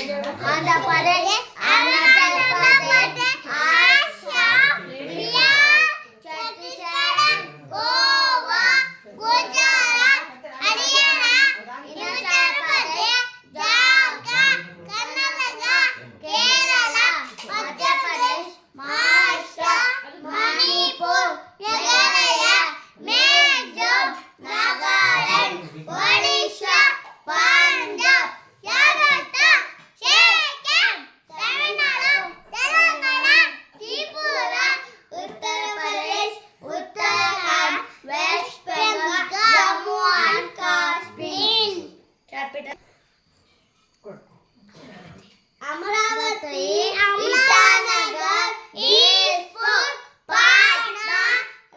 Andhra Pradesh, Arunachal Pradesh, Assam, Bihar, Chhattisgarh, Goa, Gujarat, Haryana, Himachal Pradesh, Jharkhand, Karnataka, Kerala, Madhya Pradesh, Maharashtra, Manipur, Meghalaya, Mizoram, Nagaland, Odisha, Punjab, Rajasthan, Sikkim, Tamil Nadu, Telangana, Tripura, Uttar Pradesh, Uttarakhand, west Bengal, Jammu and Kashmir. Amaravati, Itanagar, Dispur, Patna,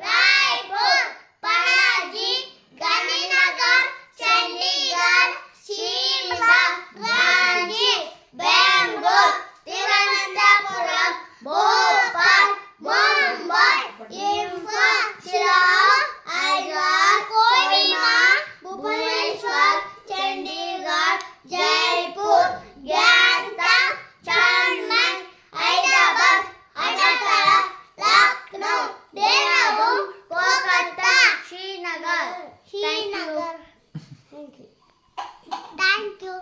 Raipur, Panaji, Gandhinagar, Chandigarh, Shimla, Ranchi, Bengaluru, Thiruvananthapuram, Bhopal, Mumbai, Imphal, Shillong, Hyderabad, Kohima, Bhubaneswar, Chandigarh, Jaipur, Gangtok, Chennai, Hyderabad, Agartala, Lucknow, Dehradun, Kolkata, Srinagar. Thank you.